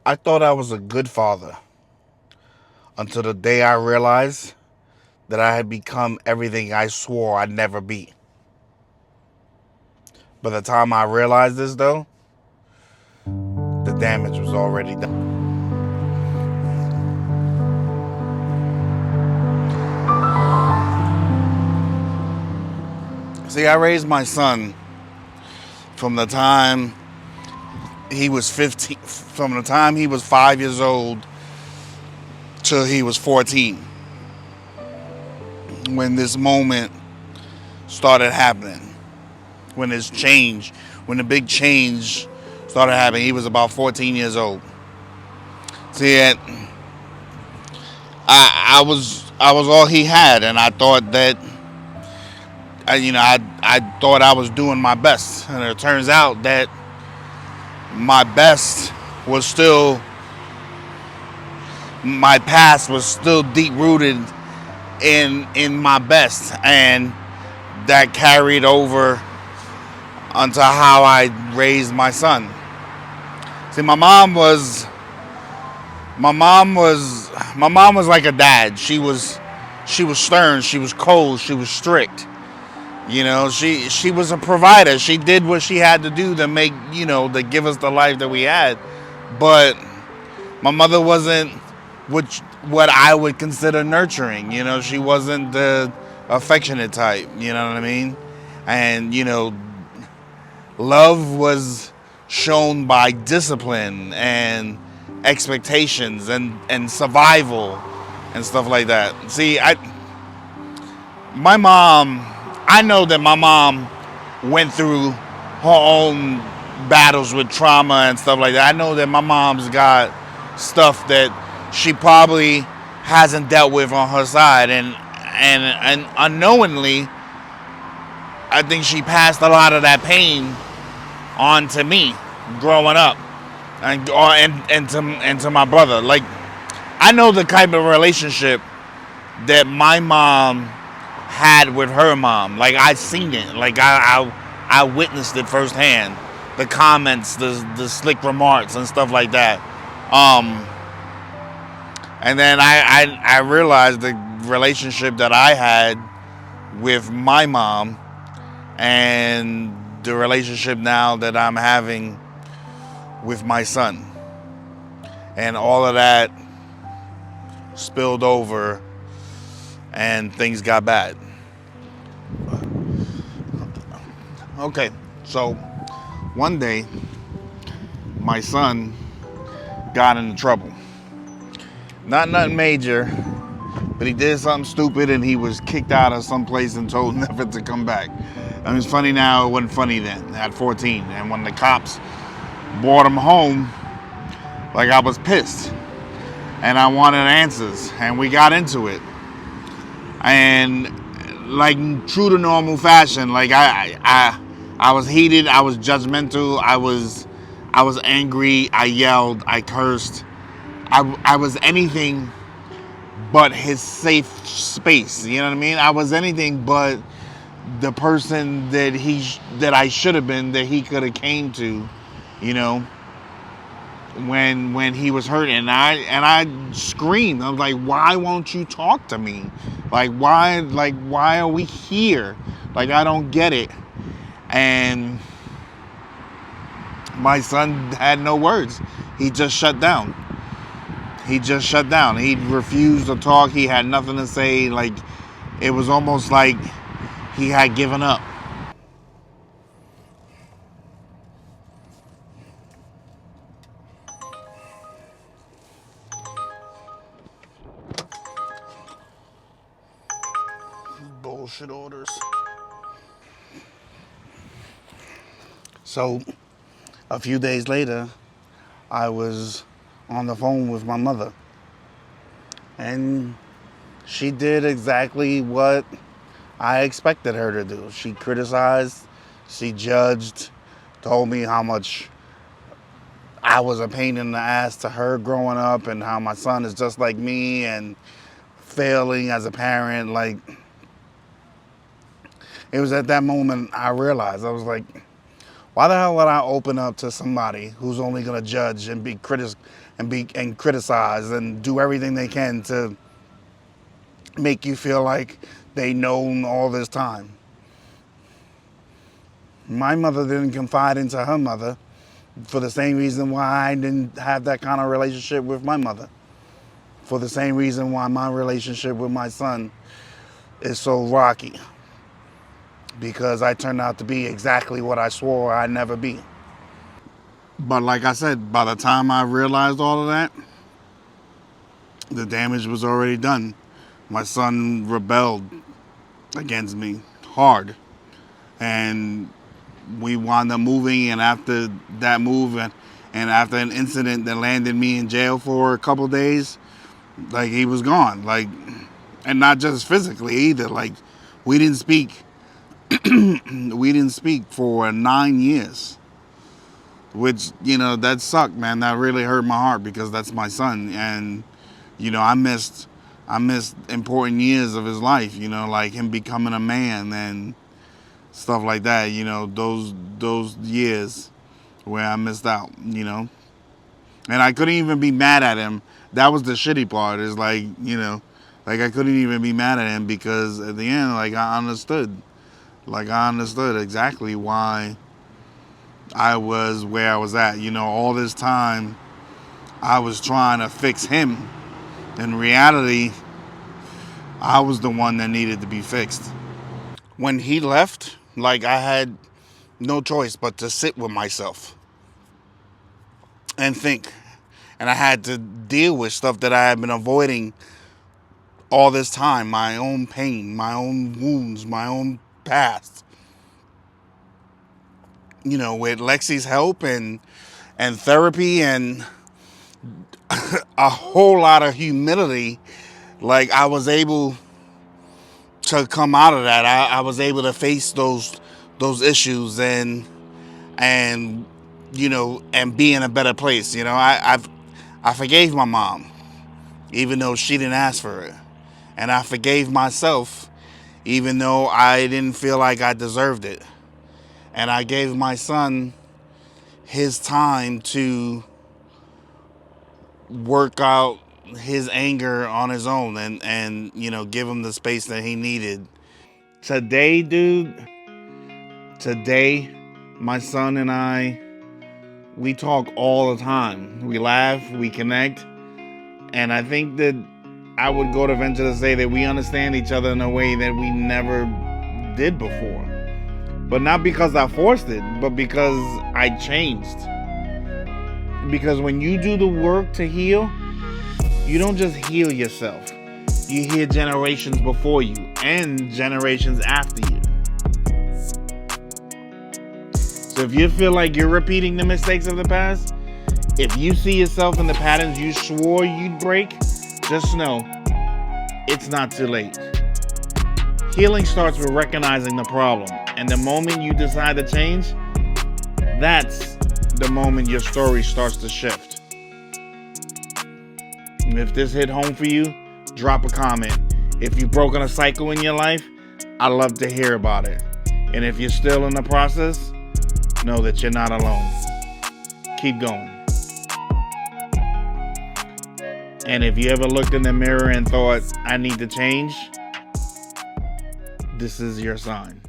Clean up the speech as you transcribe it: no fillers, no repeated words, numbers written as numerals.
I thought I was a good father until the day I realized that I had become everything I swore I'd never be. By the time I realized this, though, the damage was already done. See, I raised my son from the time he was 15, from the time he was 5 years old till he was 14, when this moment started happening, when this change, when the big change started happening. He was about 14 years old. See, I was all he had, and I thought that I thought I was doing my best, and it turns out that my best was still my past was still deep rooted in my best, and that carried over onto how I raised my son. See, my mom was like a dad. She was stern, she was cold, she was strict. She was a provider. She did what she had to do to make, to give us the life that we had. But my mother wasn't what I would consider nurturing. She wasn't the affectionate type. You know what I mean? And love was shown by discipline and expectations and survival and stuff like that. See, my mom, I know that my mom went through her own battles with trauma and stuff like that. I know that my mom's got stuff that she probably hasn't dealt with on her side, and unknowingly, I think she passed a lot of that pain on to me growing up, and to my brother. Like, I know the type of relationship that my mom had with her mom. Like, I seen it. Like, I witnessed it firsthand. The comments, the slick remarks and stuff like that. Um, and then I realized the relationship that I had with my mom and the relationship now that I'm having with my son. And all of that spilled over and things got bad. Okay, so one day my son got into trouble. Not nothing major, but he did something stupid and he was kicked out of some place and told never to come back. I mean, it's funny now, it wasn't funny then at 14. And when the cops brought him home, like, I was pissed and I wanted answers, and we got into it. And like, true to normal fashion, like, I was heated, I was judgmental, I was angry, I yelled, I cursed. I was anything but his safe space. You know what I mean? I was anything but the person that I should have been, that he could have came to, you know, when he was hurting. And I screamed. I was like, why won't you talk to me? Why are we here? Like, I don't get it. And my son had no words. He just shut down. He refused to talk. He had nothing to say. Like, it was almost like he had given up. Bullshit orders. So, a few days later, I was on the phone with my mother. And she did exactly what I expected her to do. She criticized, she judged, told me how much I was a pain in the ass to her growing up, and how my son is just like me and failing as a parent. Like, it was at that moment I realized, I was like, Why the hell would I open up to somebody who's only gonna judge and be and criticize and do everything they can to make you feel like they know all this time? My mother didn't confide into her mother for the same reason why I didn't have that kind of relationship with my mother. For the same reason why my relationship with my son is so rocky. Because I turned out to be exactly what I swore I'd never be. But like I said, by the time I realized all of that, the damage was already done. My son rebelled against me hard. And we wound up moving, and after that move and after an incident that landed me in jail for a couple days, like, he was gone. Like, and not just physically either. Like, we didn't speak. We didn't speak for 9 years. Which, that sucked, man. That really hurt my heart because that's my son. And, I missed important years of his life, like him becoming a man and stuff like that, those years where I missed out, And I couldn't even be mad at him. That was the shitty part, is like, like I couldn't even be mad at him because at the end, like, I understood exactly why I was where I was at. All this time I was trying to fix him. In reality, I was the one that needed to be fixed. When he left, like, I had no choice but to sit with myself and think. And I had to deal with stuff that I had been avoiding all this time. My own pain, my own wounds, my own past. With Lexi's help and therapy and a whole lot of humility, like, I was able to come out of that. I was able to face those issues and and be in a better place. I forgave my mom, even though she didn't ask for it, and I forgave myself, even though I didn't feel like I deserved it, and I gave my son his time to work out his anger on his own and give him the space that he needed. Today, dude, my son and I, we talk all the time. We laugh, we connect, and I think that I would go to venture to say that we understand each other in a way that we never did before. But not because I forced it, but because I changed. Because when you do the work to heal, you don't just heal yourself. You heal generations before you and generations after you. So if you feel like you're repeating the mistakes of the past, if you see yourself in the patterns you swore you'd break, just know it's not too late. Healing starts with recognizing the problem. And the moment you decide to change, that's the moment your story starts to shift. And if this hit home for you, drop a comment. If you've broken a cycle in your life, I'd love to hear about it. And if you're still in the process, know that you're not alone. Keep going. And if you ever looked in the mirror and thought, I need to change, this is your sign.